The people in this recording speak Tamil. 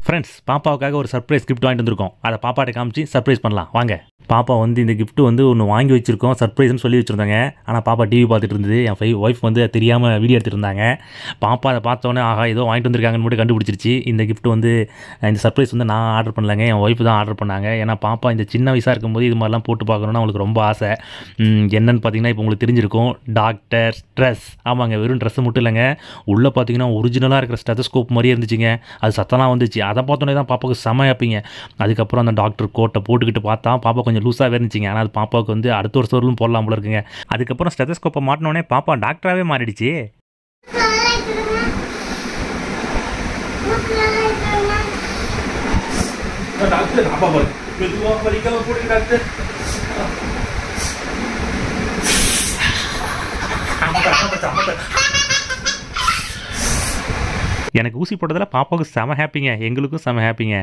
ஃப்ரெண்ட்ஸ், பாப்பாவுக்காக ஒரு சர்ப்ரைஸ் கிஃப்ட் வாங்கிட்டு வந்திருக்கோம். அதை பாப்பாட்ட காமிச்சு சர்ப்ரைஸ் பண்ணலாம் வாங்க. பாப்பா இந்த கிஃப்ட் ஒன்று வாங்கி வச்சிருக்கோம், சர்ப்ரைஸ்னு சொல்லி வச்சுருந்தாங்க. ஆனால் பாப்பா டிவி பார்த்துட்டு இருந்தது. என் ஒய்ஃப் தெரியாமல் வீடியோ எடுத்துகிட்டு இருந்தாங்க. பாப்பா அதை பார்த்தோன்னே ஆஹா ஏதோ வாங்கிட்டு வந்திருக்காங்கன்னு மட்டும் கண்டுபிடிச்சிருச்சு. இந்த கிஃப்ட் இந்த சர்ப்ரைஸ் நான் ஆர்டர் பண்ணலங்க, என் ஒய்ஃப் தான் ஆர்டர் பண்ணாங்க. ஏன்னா பாப்பா இந்த சின்ன வயசாக இருக்கும்போது இது மாதிரிலாம் போட்டு பார்க்கணுன்னு அவங்களுக்கு ரொம்ப ஆசை. என்னென்னு பார்த்தீங்கன்னா இப்போ உங்களுக்கு தெரிஞ்சிருக்கும், டாக்டர் ட்ரெஸ். ஆமாங்க, வெறும் ட்ரெஸ்ஸு மட்டும் இல்லைங்க, உள்ளே பார்த்தீங்கன்னா ஒரிஜினலாக இருக்கிற ஸ்டெத்தஸ்கோப் மாதிரியே இருந்துச்சுங்க. அது சத்தம்லாம் வந்துச்சு. அதை பார்த்தோன்னே தான் பாப்பாவுக்கு செம ஹாப்பிங்க. அதுக்கப்புறம் அந்த டாக்டர் கோட்டை போட்டுக்கிட்டு பார்த்தா பாப்பா கொஞ்சம் லூஸாகவே இருந்துச்சுங்க. ஆனால் அது பாப்பாவுக்கு அடுத்த ஒரு சோர்லும் போடலாம் போல இருக்குங்க. அதுக்கப்புறம் ஸ்டெத்தஸ்கோப்பை மாட்டினோடனே பாப்பா டாக்டராகவே மாறிடுச்சு. எனக்கு ஊசி போட்டதில் பாப்பாவுக்கு செம ஹாப்பிங்க, எங்களுக்கும் செம ஹாப்பிங்க.